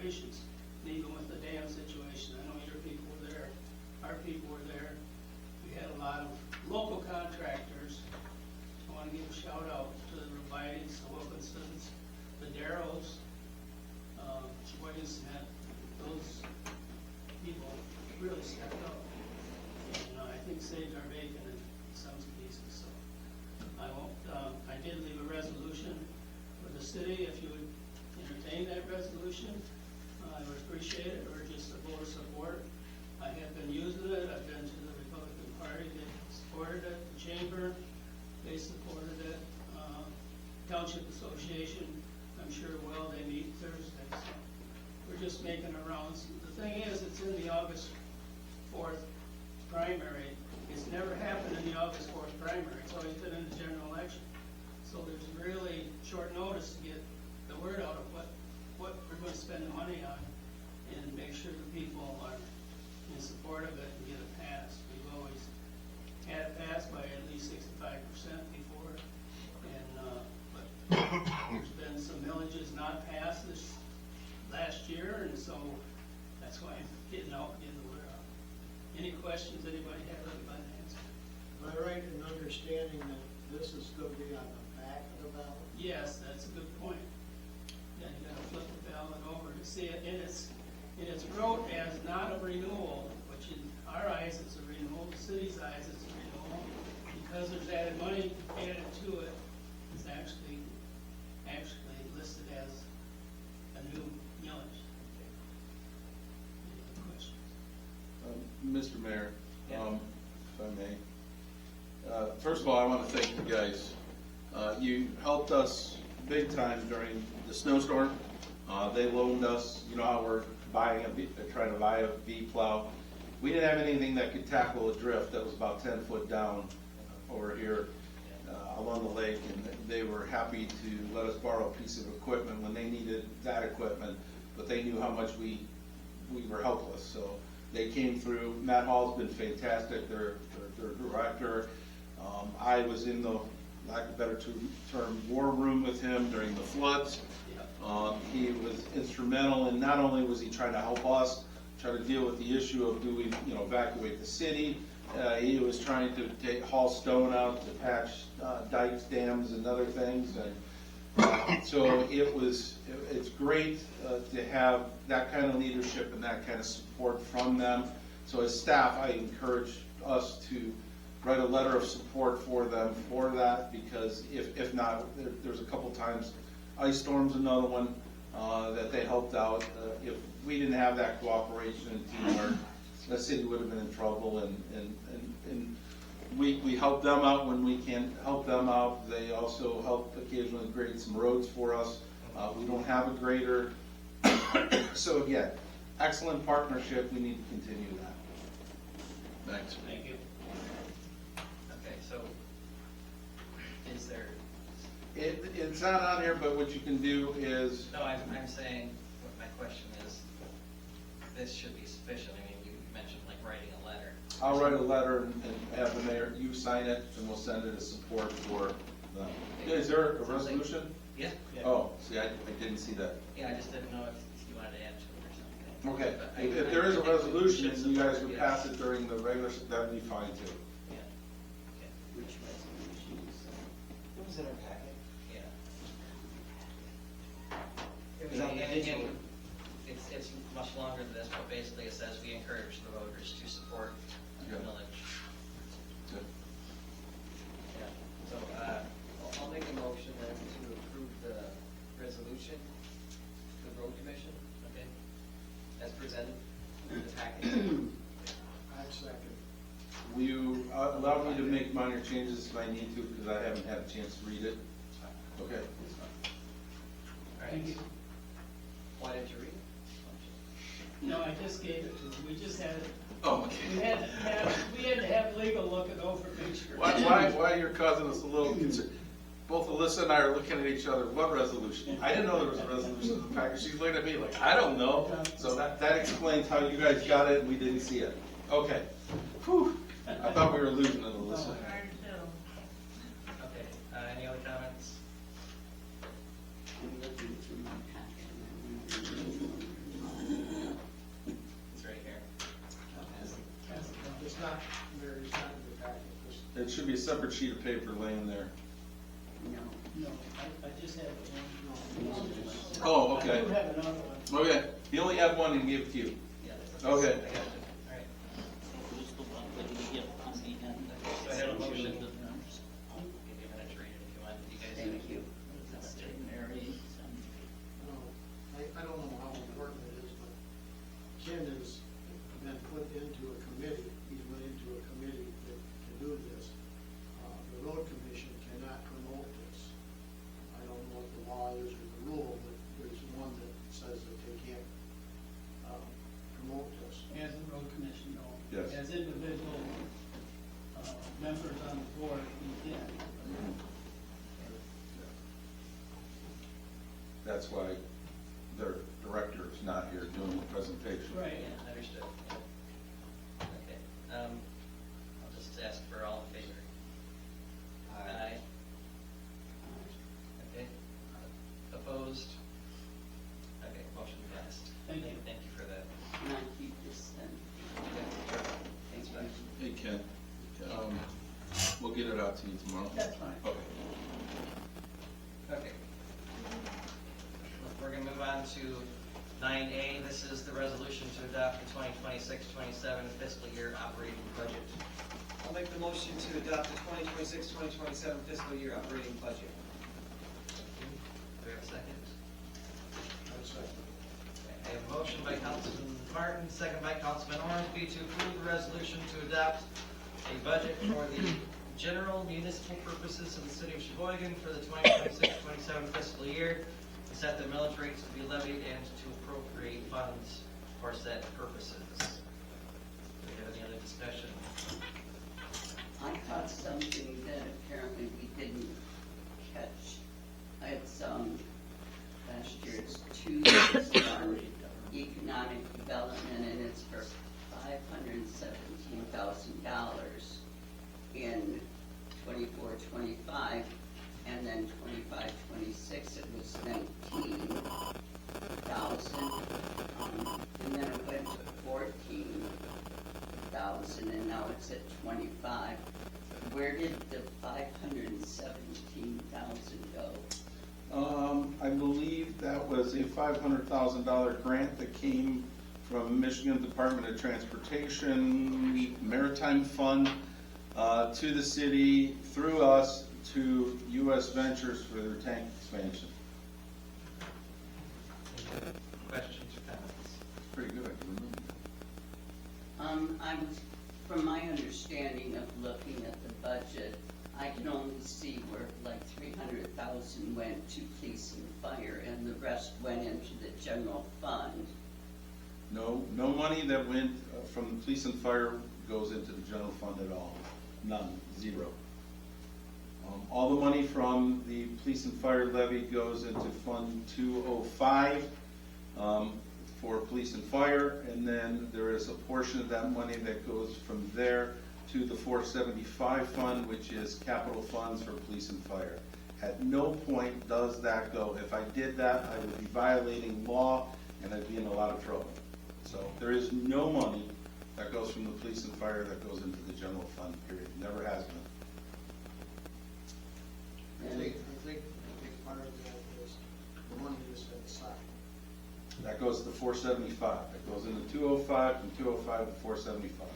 situations, and even with the dam situation. I know your people were there, our people were there. We had a lot of local contractors. I want to give a shout out to the Revites, the Wilkinsons, the Darrows, Cheboygan, those people really stepped up. And I think saved our bacon in some pieces. So I won't. I did leave a resolution for the city. If you would entertain that resolution, I would appreciate it, or just a vote of support. I have been using it. I've been to the Republican Party. They supported it. The Chamber, they supported it. Township Association, I'm sure will. They meet Thursday. So we're just making a rounds. The thing is, it's in the August 4th primary. It's never happened in the August 4th primary. It's always been in the general election. So there's really short notice to get the word out of what we're going to spend the money on, and make sure the people are in support of it and get it passed. We've always had it passed by at least 65% before, and but there's been some villages not passed this last year, and so that's why I'm getting out, getting the word out. Any questions anybody have, anybody answer? Am I right in understanding that this is going to be on the back of the ballot? Yes, that's a good point. Yeah, you gotta flip the ballot over to see it, and it's wrote as not a renewal, which in our eyes it's a renewal, the city's eyes it's a renewal, because there's added money added to it. It's actually listed as a new millage. Any other questions? Mr. Mayor, Yeah. if I may. First of all, I want to thank you guys. You helped us big time during the snowstorm. They loaned us, you know how we're trying to buy a V plow. We didn't have anything that could tackle a drift that was about 10 foot down over here along the lake, and they were happy to let us borrow a piece of equipment when they needed that equipment, but they knew how much we were helpless. So they came through. Matt Hall's been fantastic, their director. I was in the, lack of a better term, war room with him during the floods. He was instrumental, and not only was he trying to help us try to deal with the issue of do we evacuate the city, he was trying to haul stone out to patch dikes, dams, and other things. And so it's great to have that kind of leadership and that kind of support from them. So as staff, I encourage us to write a letter of support for them for that, because if not, there's a couple times, ice storm's another one that they helped out. If we didn't have that cooperation and teamwork, the city would have been in trouble, and we help them out when we can help them out. They also help occasionally grade some roads for us. We don't have a grader. So again, excellent partnership. We need to continue that. Thanks. Thank you. Okay, so is there? It's not on here, but what you can do is. No, I'm saying, what my question is, this should be sufficient. I mean, you mentioned like writing a letter. I'll write a letter and have the mayor, you sign it, and we'll send it as support for them. Is there a resolution? Yeah. Oh, see, I didn't see that. Yeah, I just didn't know if you wanted to add to it or something. Okay, But if there is a resolution and you guys would pass it during the regular, that'd be fine too. Yeah. Okay. Which resolution is, it was in our packet. Yeah. It was on the digital. It's much longer than this, but basically it says we encourage the voters to support the Yeah. village. Good. Yeah. So, I'll make a motion then to approve the resolution, the road commission, Okay. as presented in the packet. I second. Will you allow me to make minor changes if I need to, because I haven't had a chance to read it? Okay. All right. Thank you. Why didn't you read it? No, I just gave it to them. We just had it. Oh, We had to have legal look it over, make sure. Why you're causing us a little concern? Both Alyssa and I are looking at each other. What resolution? I didn't know there was a resolution in the package. She's looking at me like, I don't know. So that explains how you guys got it and we didn't see it. Okay. Whew. I thought we were losing it, Alyssa. Okay, any other comments? should be a separate sheet of paper laying there. No, I just have one. Oh, okay. I do have another one. Okay, he only had one and he gave it to you. Yeah, that's- Okay. I got you. All right. Who's the one that we get on the end? So I have a motion. The numbers. I'll give you a minute to read it if you want. You guys. Thank you. That's Mary. I don't know how important it is, but Ken has been put into a committee, he's went into a committee that can do this. The road commission cannot promote this. I don't know what the law is or the rule, but there's one that says that they can't, promote this. As a road commission, no. Yes. As individual, members on the board, we can. That's why their director is not here doing the presentation. Right. Yeah, understood. Yeah. Okay, I'll just ask for all in favor. Aye. Okay, opposed? Okay, motion passed. Thank you. Thank you for that. Can I keep this then? Thanks, Mike. Hey, Ken, we'll get it out to you tomorrow. That's fine. Okay. Okay. We're gonna move on to 9A. This is the resolution to adopt the 2026-27 fiscal year operating budget. I'll make the motion to adopt the 2026-2027 fiscal year operating budget. Do we have a second? That's it. I have a motion by Councilman Martin, second by Councilman Ormsby to approve the resolution to adopt a budget for the general municipal purposes of the city of Cheboygan for the 2026-27 fiscal year, to set the millage rates to be levied and to appropriate funds for said purposes. Do we have any other discussion? I caught something that apparently we didn't catch. It's, last year's 2 years on economic development, and it's for $517,000 in 24-25, and then 25-26 it was 19,000, and then it went to 14,000, and now it's at 25. Where did the 517,000 go? I believe that was a $500,000 grant that came from Michigan Department of Transportation Maritime Fund to the city, through us, to U.S. Ventures for their tank expansion. Questions or comments? Pretty good, I can remember. From my understanding of looking at the budget, I can only see where like 300,000 went to police and fire, and the rest went into the general fund. No money that went from the police and fire goes into the general fund at all. None, zero. All the money from the police and fire levy goes into Fund 205 for police and fire, and then there is a portion of that money that goes from there to the 475 fund, which is capital funds for police and fire. At no point does that go. If I did that, I would be violating law and I'd be in a lot of trouble. So there is no money that goes from the police and fire that goes into the general fund, period. Never has been. I think part of that is the money is set aside. That goes to 475. That goes into 205, from 205 to 475.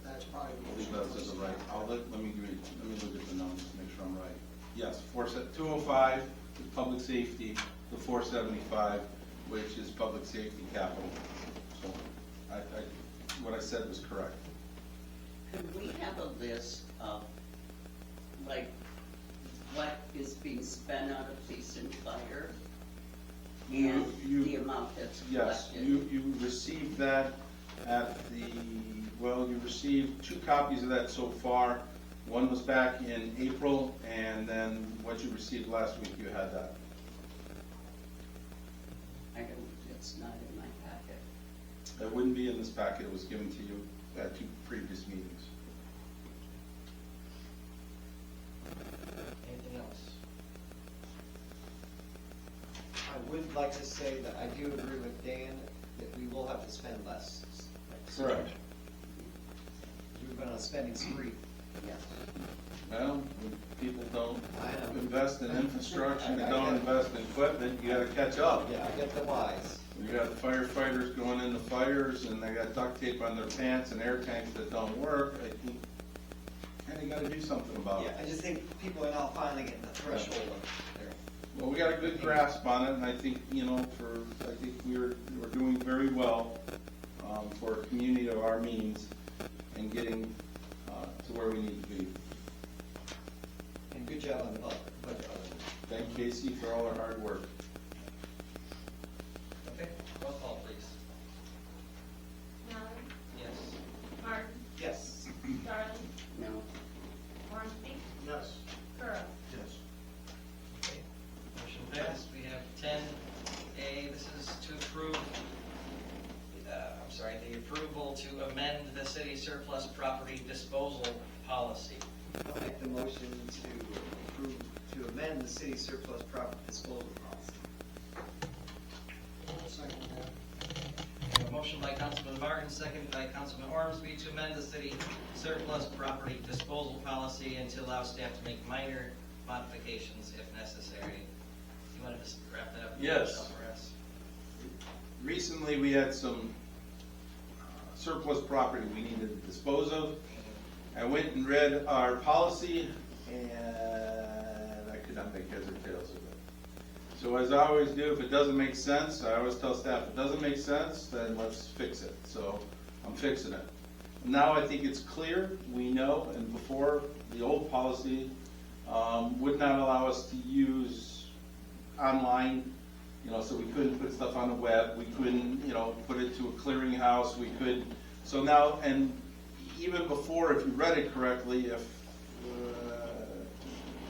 That's probably. I believe that's the right. Let me look at the numbers to make sure I'm right. Yes, 205 is public safety, the 475, which is public safety capital. So what I said was correct. Could we have a list of, like, what is being spent out of police and fire? And the amount that's Yes, collected? you received that at you received 2 copies of that so far. One was back in April, and then what you received last week, you had that. It's not in my packet. It wouldn't be in this packet, it was given to you at 2 previous meetings. Anything else? I would like to say that I do agree with Dan that we will have to spend less. Correct. We've been on a spending spree. Yes. Well, when people don't I know. invest in infrastructure, they I don't get it. invest in equipment, you gotta catch up. Yeah, I get the whys. You got firefighters going into fires, and they got duct tape on their pants and air tanks that don't work, I think, kinda gotta do something about Yeah, it. I just think people are now finally getting the threshold of their. Well, we got a good grasp on it, and I think, I think we're doing very well, for a community of our means, and getting, to where we need to be. And good job on the budget. Thank Casey for all her hard work. Okay, roll call, please. Mallory, Yes. Martin, Yes. Darling, No. Ormski, Yes. Curl. Yes. Okay, motion passed. We have 10A, this is to approve, the approval to amend the city surplus property disposal policy. I'll make the motion to approve, to amend the city surplus property disposal policy. Second that. We have a motion by Councilman Martin, seconded by Councilman Ormsby to amend the city surplus property disposal policy and to allow staff to make minor modifications if necessary. You want to just wrap that up? Yes. For us? Recently, we had some surplus property we needed to dispose of. I went and read our policy, and I could not make heads or tails of it. So as I always do, if it doesn't make sense, I always tell staff, if it doesn't make sense, then let's fix it. So I'm fixing it. Now I think it's clear, we know, and before, the old policy would not allow us to use online, so we couldn't put stuff on the web, we couldn't, put it to a clearinghouse, we could, so now, and even before, if you read it correctly, if,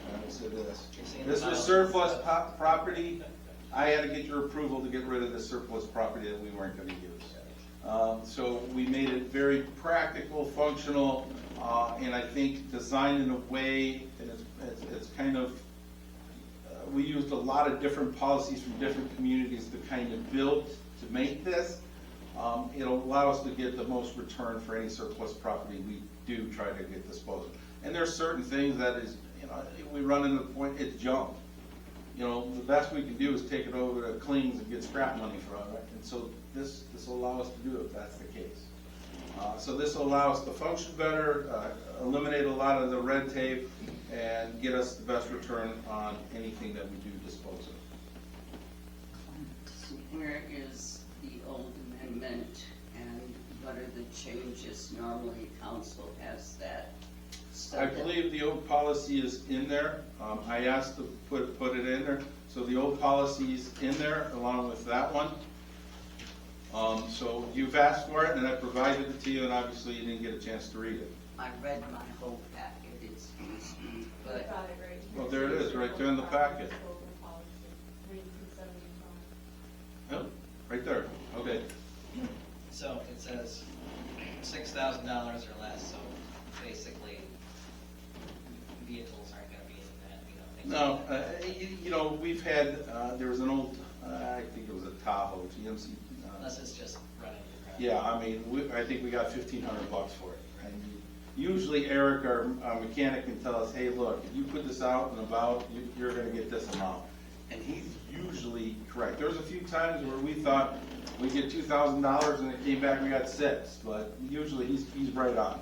I said this was surplus property, I had to get your approval to get rid of the surplus property that we weren't gonna use. So we made it very practical, functional, and I think designed in a way, and it's kind of, we used a lot of different policies from different communities to kind of build, to make this. It'll allow us to get the most return for any surplus property we do try to get disposed of. And there's certain things that is, we run into the point, it's junk. The best we can do is take it over to Kling's and get scrap money for it, right? And so this will allow us to do it if that's the case. So this will allow us to function better, eliminate a lot of the red tape, and get us the best return on anything that we do dispose of. So where is the old amendment and what are the changes? Normally, council has that. So I that- believe the old policy is in there. I asked to put it in there, so the old policy is in there along with that one. So you've asked for it, and I provided it to you, and obviously you didn't get a chance to read it. I read my whole packet, excuse me, I but got it right here. Well, there it is, right there in the packet. Disposal policy, 3275. Oh, right there, okay. So it says $6,000 or less, so basically vehicles aren't gonna be in that, things No, like that. we've had, there was an old, I think it was a Tahoe, GMC. Unless it's just running your Yeah, I mean, I think we got $1,500 for it. And usually Eric, our mechanic, can tell us, hey, look, if you put this out and about, you're gonna get this amount. And he's usually correct. There's a few times where we thought we'd get $2,000 and it came back, we got $6,000, but usually he's right on.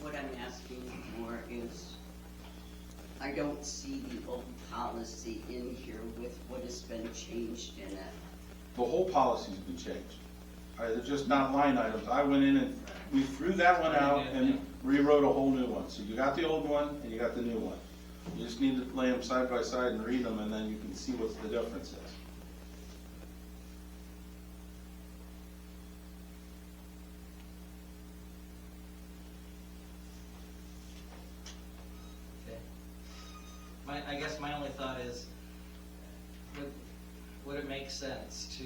what I'm asking for is, I don't see the old policy in here with what has been changed in it. The whole policy's been changed. They're just not line items. I went in and we threw that one out and rewrote a whole new one. So you got the old one and you got the new one. You just need to lay them side by side and read them, and then you can see what the difference is. Okay. I guess my only thought is, would it make sense to,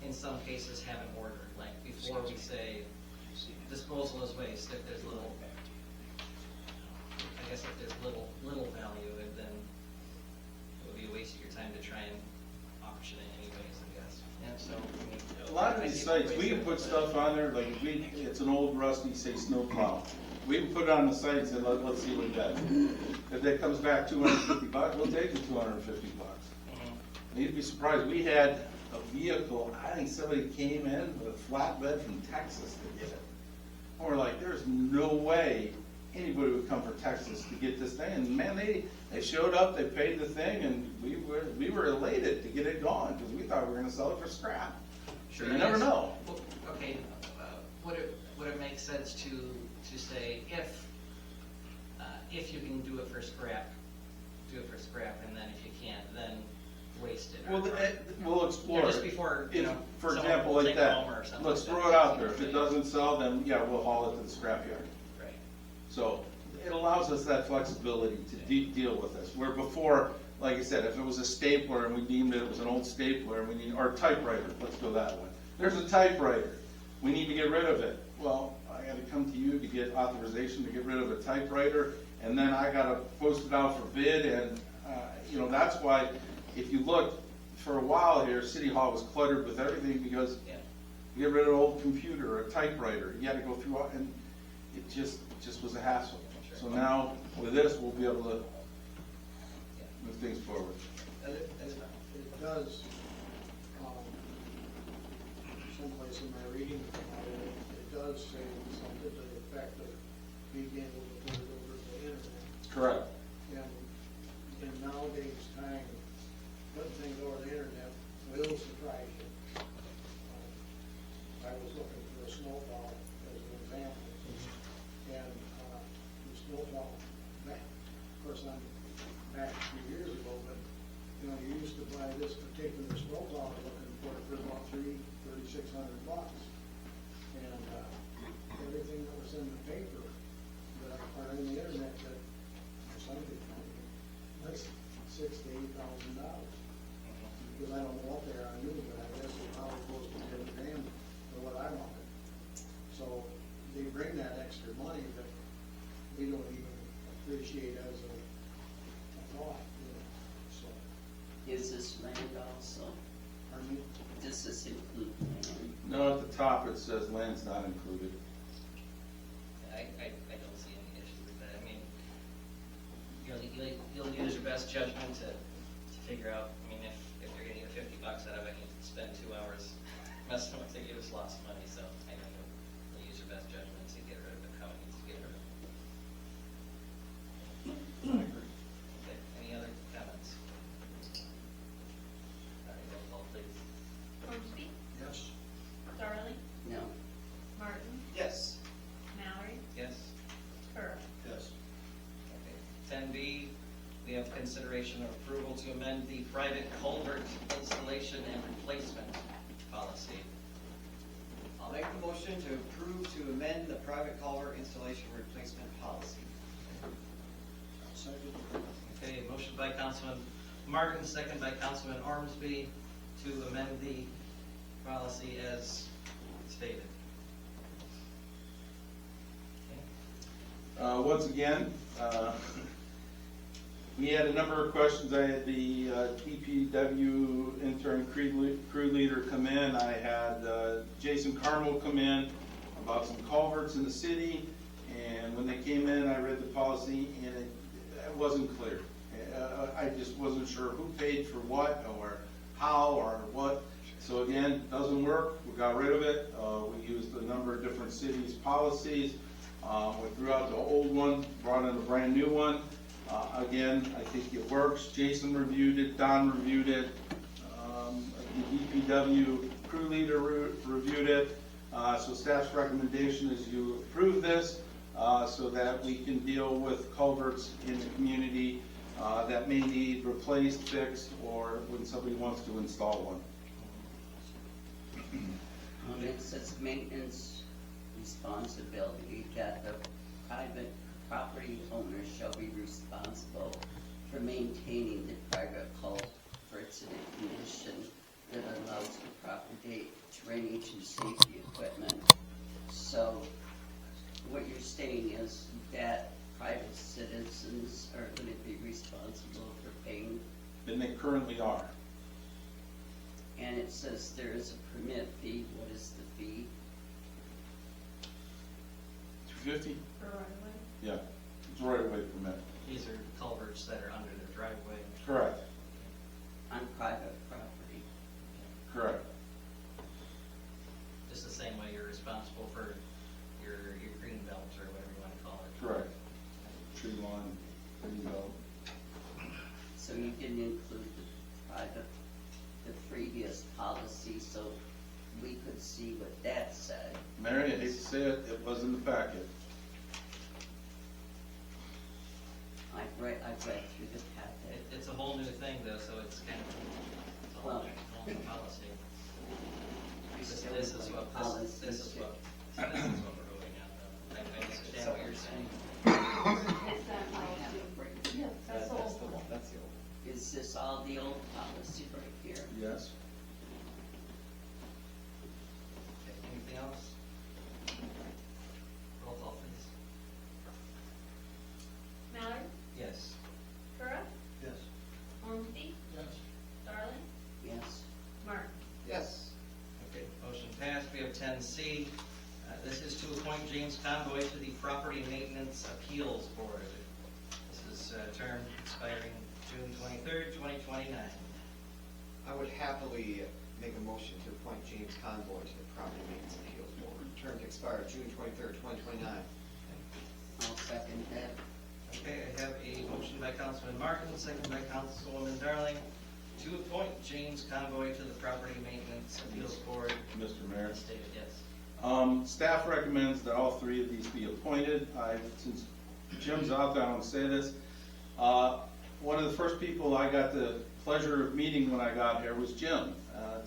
in some cases, have an order, like before we say disposal is waste, if there's little, I guess if there's little value, and then it would be a waste of your time to try and auction it anyways, I guess. Yeah, so, I mean, a lot of these sites, we can put stuff on there, like, it's an old rusty, say, snow plow. We can put it on the site and say, let's see what it does. If that comes back $250, we'll take the $250. And you'd be surprised, we had a vehicle, I think somebody came in with a flatbed from Texas to get it. And we're like, there's no way anybody would come from Texas to get this thing. And man, they showed up, they paid the thing, and we were elated to get it gone, because we thought we were gonna sell it for scrap. Sure. You never know. Well, okay, would it make sense to say if you can do it for scrap, and then if you can't, then waste it? Well, we'll explore Yeah, just it. before, If, for someone example, will like take it home or that, something let's like throw that. it out there. If it doesn't sell, then yeah, we'll haul it to the scrapyard. Right. So it allows us that flexibility to deal with this. Where before, like I said, if it was a stapler and we deemed it was an old stapler and we need, or typewriter, let's go that way. There's a typewriter, we need to get rid of it. Well, I gotta come to you to get authorization to get rid of a typewriter, and then I gotta post it out for bid, and, that's why, if you look, for a while here, City Hall was cluttered with everything, because Yeah. you get rid of an old computer, or a typewriter, you had to go through, and it just was a hassle. Sure. So now, with this, we'll be able to Yeah. move things forward. It does, someplace in my reading, it does say something to the effect of being able to put it over the internet. Correct. And in nowadays time, putting things over the internet will surprise you. I was looking for a snowplow as an example, and the snowplow, of course, I'm back a few years ago, but, you used to buy this particular snowplow, looking for it for about $3,600. And everything that was in the paper, that are in the internet, that for some people, that's $6,000 to $8,000. Because I don't know what they are new, but I guess they're probably close to $10,000 for what I wanted. So they bring that extra money that we don't even appreciate as a thought, so. Is this land also? Pardon me? Does this include land? No, at the top it says land's not included. I don't see any issue with that. I mean, you'll use your best judgment to figure out, I mean, if you're gonna get $50 out of it, you spend 2 hours messing with it, you just lost money, so I know you'll use your best judgment to get rid of it, how it needs to get rid of it. Okay, any other comments? All right, roll call, please. Ormski, Yes. Darling, No. Martin, Yes. Mallory, Yes? Spur. Yes. Okay. 10B, we have consideration of approval to amend the private culvert installation and replacement policy. I'll make the motion to approve to amend the private culvert installation replacement policy. Second. Okay, motion by Councilman Martin, second by Councilman Ormsby to amend the policy as stated. Okay. Once again, we had a number of questions. I had the DPW intern crew leader come in. I had Jason Carmel come in about some culverts in the city. And when they came in, I read the policy, and it wasn't clear. I just wasn't sure who paid for what, or how, or what. So again, it doesn't work. We got rid of it. We used a number of different cities' policies. We threw out the old one, brought in a brand new one. Again, I think it works. Jason reviewed it, Don reviewed it, the DPW crew leader reviewed it. So staff's recommendation is you approve this so that we can deal with culverts in the community that may need replaced, fixed, or when somebody wants to install one. It says maintenance responsibility, that the private property owner shall be responsible for maintaining the private culverts in a condition that allows the proper drainage and safety equipment. So what you're saying is that private citizens are going to be responsible for paying, And they currently are. and And it says there is a permit fee. What is the fee? $250? For right away. Yeah, it's right away permit. These are culverts that are under their driveway. Correct, On private property. correct. Just the same way you're responsible for your green belt or whatever you want to call it. Correct. Tree lawn, green belt. So you didn't include the previous policy, so we could see what that said. Mary, I hate to say it, it was in the packet. I've read through the packet. It's a whole new thing though, so it's kind of, it's a whole new policy. This is what we're doing now, though. I understand what you're saying. It's that policy. Yeah, that's the That's old the one. one, that's the old. Is this all the old policy right here? Yes. Okay, anything else? Roll call, please. Mallory, Yes. Cura, Yes. Ormsby, Yes. Darling, Yes. Martin. Yes. Okay, motion passed. We have 10C. This is to appoint James Convoy to the Property Maintenance Appeals Board. This is term expiring June 23rd, 2029. I would happily make a motion to appoint James Convoy to the Property Maintenance Appeals Board. Term to expire June 23rd, 2029. I'll second that. Okay, I have a motion by Councilman Martin, second by Councilwoman Darling, to appoint James Convoy to the Property Maintenance Appeals Board. Mr. Mayor. As stated, yes. Staff recommends that all three of these be appointed. Since Jim's out there, I don't say this. One of the first people I got the pleasure of meeting when I got here was Jim.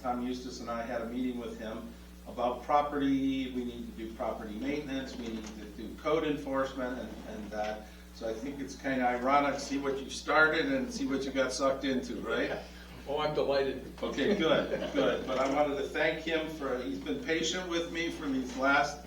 Tom Eustace and I had a meeting with him about property. We need to do property maintenance. We need to do code enforcement and that. So I think it's kind of ironic, see what you started and see what you got sucked into, right? Oh, I'm delighted. Okay, good, good. But I wanted to thank him for, he's been patient with me for these last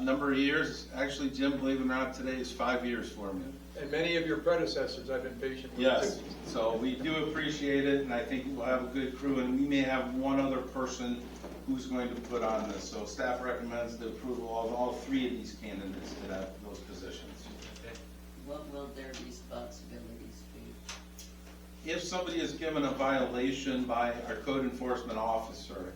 number of years. Actually, Jim, believe it or not, today is 5 years for me. And many of your predecessors I've been patient with. Yes, too. so we do appreciate it, and I think we'll have a good crew, and we may have one other person who's going to put on this. So staff recommends the approval of all three of these candidates to those positions. Okay. What will their responsibilities be? If somebody is given a violation by our code enforcement officer,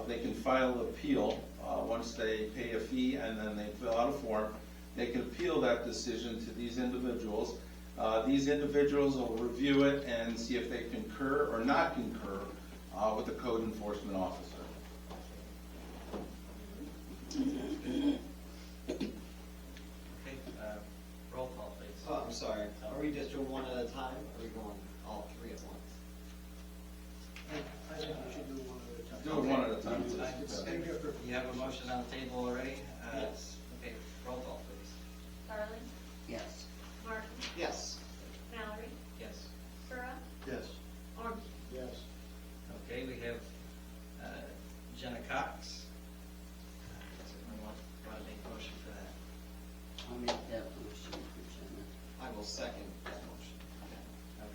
they can file an appeal once they pay a fee and then they fill out a form. They can appeal that decision to these individuals. These individuals will review it and see if they concur or not concur with the code enforcement officer. Okay, roll call, please. Oh, I'm sorry. Are we just doing one at a time, or are we going all three at once? I think we should do one at a time. Do it one at a time. Okay. You have a motion on the table already? Yes. Okay, roll call, please. Darling, Yes. Martin, Yes. Mallory, Yes. Cura, Yes. Ormsby. Yes. Okay, we have Jenna Cox. Does anyone want to make a motion for that? I'll make that motion for Jenna. I will second that motion.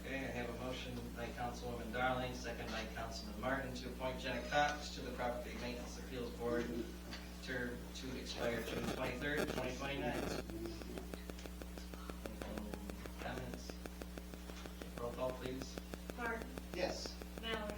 Okay, I have a motion by Councilwoman Darling, second by Councilman Martin to appoint Jenna Cox to the Property Maintenance Appeals Board, term to expire June 23rd, 2029. Anything, comments? Roll call, please. Martin, Yes. Mallory,